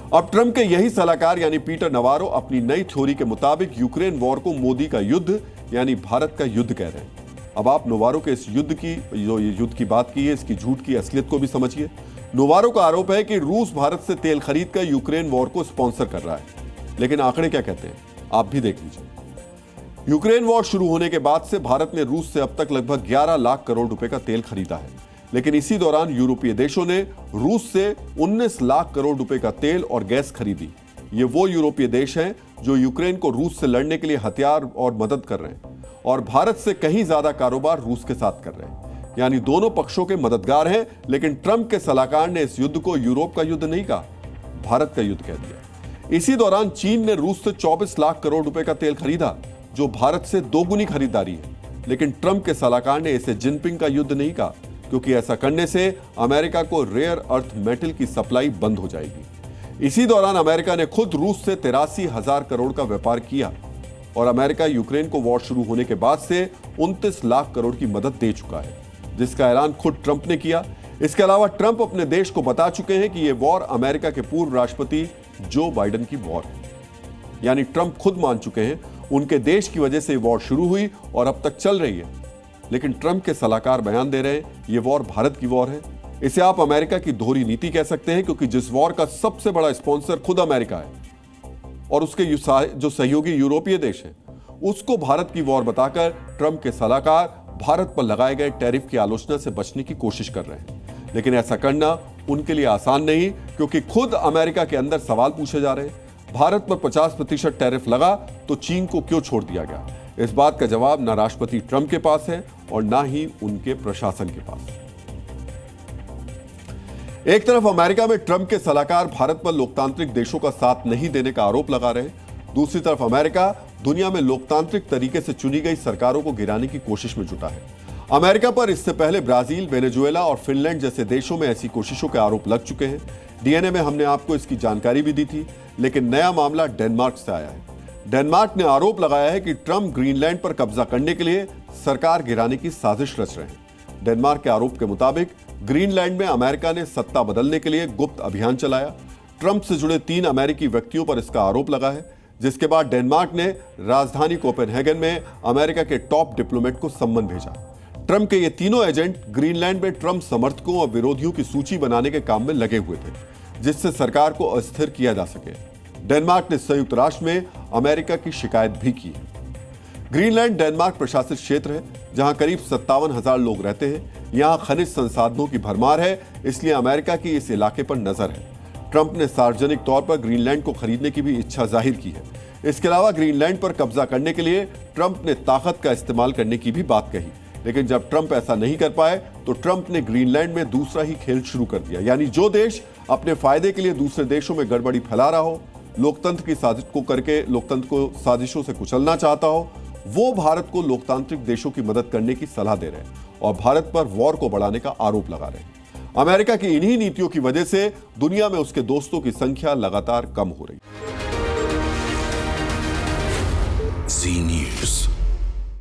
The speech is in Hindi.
अब ट्रंप के यही सलाहकार यानी पीटर नवारो अपनी नई थ्योरी के मुताबिक यूक्रेन वॉर को मोदी का युद्ध यानी भारत का युद्ध कह रहे हैं। अब आप नवारो के इस युद्ध की युद्ध की बात की है, इसकी झूठ की असलियत को भी समझिए। नवारो का आरोप है कि रूस भारत से तेल खरीद कर यूक्रेन वॉर को स्पॉन्सर कर रहा है, लेकिन आंकड़े क्या कहते हैं आप भी देख लीजिए। यूक्रेन वॉर शुरू होने के बाद से भारत ने रूस से अब तक लगभग 11 लाख करोड़ रुपए का तेल खरीदा है, लेकिन इसी दौरान यूरोपीय देशों ने रूस से 19 लाख करोड़ रुपए का तेल और गैस खरीदी। ये वो यूरोपीय देश हैं जो यूक्रेन को रूस से लड़ने के लिए हथियार और मदद कर रहे हैं, और भारत से कहीं ज्यादा कारोबार रूस के साथ कर रहे हैं। यानी दोनों पक्षों के मददगार हैं, लेकिन ट्रंप के सलाहकार ने इस युद्ध को यूरोप का युद्ध नहीं कहा, भारत का युद्ध कह दिया। इसी दौरान चीन ने रूस से 24 लाख करोड़ रुपए का तेल खरीदा, जो भारत से दोगुनी खरीदारी है, लेकिन ट्रंप के सलाहकार ने इसे जिनपिंग का युद्ध नहीं कहा, क्योंकि ऐसा करने से अमेरिका को रेयर अर्थ मेटल की सप्लाई बंद हो जाएगी। इसी दौरान अमेरिका ने खुद रूस से 83,000 करोड़ का व्यापार किया, और अमेरिका यूक्रेन को वॉर शुरू होने के बाद से 29 लाख करोड़ की मदद दे चुका है, जिसका ऐलान खुद ट्रंप ने किया। इसके अलावा ट्रंप अपने देश को बता चुके हैं कि यह वॉर अमेरिका के पूर्व राष्ट्रपति जो बाइडेन की वॉर है। यानी ट्रंप खुद मान चुके हैं उनके देश की वजह से वॉर शुरू हुई और अब तक चल रही है, लेकिन ट्रंप के सलाहकार बयान दे रहे हैं ये वॉर भारत की वॉर है। इसे आप अमेरिका की दोहरी नीति कह सकते हैं, क्योंकि जिस वॉर का सबसे बड़ा स्पॉन्सर खुद अमेरिका है और उसके जो सहयोगी यूरोपीय देश हैं, उसको भारत की वॉर बताकर ट्रंप के सलाहकार भारत पर लगाए गए टैरिफ की आलोचना से बचने की कोशिश कर रहे हैं। लेकिन ऐसा करना उनके लिए आसान नहीं, क्योंकि खुद अमेरिका के अंदर सवाल पूछे जा रहे हैं। भारत पर 50% टैरिफ लगा तो चीन को क्यों छोड़ दिया गया? इस बात का जवाब ना राष्ट्रपति ट्रंप के पास है और ना ही उनके प्रशासन के पास। एक तरफ अमेरिका में ट्रंप के सलाहकार भारत पर लोकतांत्रिक देशों का साथ नहीं देने का आरोप लगा रहे हैं, दूसरी तरफ अमेरिका दुनिया में लोकतांत्रिक तरीके से चुनी गई सरकारों को गिराने की कोशिश में जुटा है। अमेरिका पर इससे पहले ब्राजील, वेनेजुएला और फिनलैंड जैसे देशों में ऐसी कोशिशों के आरोप लग चुके हैं। डीएनए में हमने आपको इसकी जानकारी भी दी थी, लेकिन नया मामला डेनमार्क से आया है। डेनमार्क ने आरोप लगाया है कि ट्रंप ग्रीनलैंड पर कब्जा करने के लिए सरकार गिराने की साजिश रच रहे हैं। डेनमार्क के आरोप के मुताबिक ग्रीनलैंड में अमेरिका ने सत्ता बदलने के लिए गुप्त अभियान चलाया। ट्रंप से जुड़े 3 अमेरिकी व्यक्तियों पर इसका आरोप लगा है, जिसके बाद डेनमार्क ने राजधानी कोपेनहेगन में अमेरिका के टॉप डिप्लोमेट को सम्मन भेजा। ट्रंप के ये तीनों एजेंट ग्रीनलैंड में ट्रंप समर्थकों और विरोधियों की सूची बनाने के काम में लगे हुए थे, जिससे सरकार को अस्थिर किया जा सके। डेनमार्क ने संयुक्त राष्ट्र में अमेरिका की शिकायत भी की है। ग्रीनलैंड डेनमार्क प्रशासित क्षेत्र है, जहां करीब 57,000 लोग रहते हैं। यहां खनिज संसाधनों की भरमार है, इसलिए अमेरिका की इस इलाके पर नजर है। ट्रंप ने सार्वजनिक तौर पर ग्रीनलैंड को खरीदने की भी इच्छा जाहिर की है। इसके अलावा ग्रीनलैंड पर कब्जा करने के लिए ट्रंप ने ताकत का इस्तेमाल करने की भी बात कही, लेकिन जब ट्रंप ऐसा नहीं कर पाए तो ट्रंप ने ग्रीनलैंड में दूसरा ही खेल शुरू कर दिया। यानी जो देश अपने फायदे के लिए दूसरे देशों में गड़बड़ी फैला रहा हो, लोकतंत्र की साजिश को करके लोकतंत्र को साजिशों से कुचलना चाहता हो, वो भारत को लोकतांत्रिक देशों की मदद करने की सलाह दे रहे हैं और भारत पर वॉर को बढ़ाने का आरोप लगा रहे हैं। अमेरिका की इन्हीं नीतियों की वजह से दुनिया में उसके दोस्तों की संख्या लगातार कम हो रही है।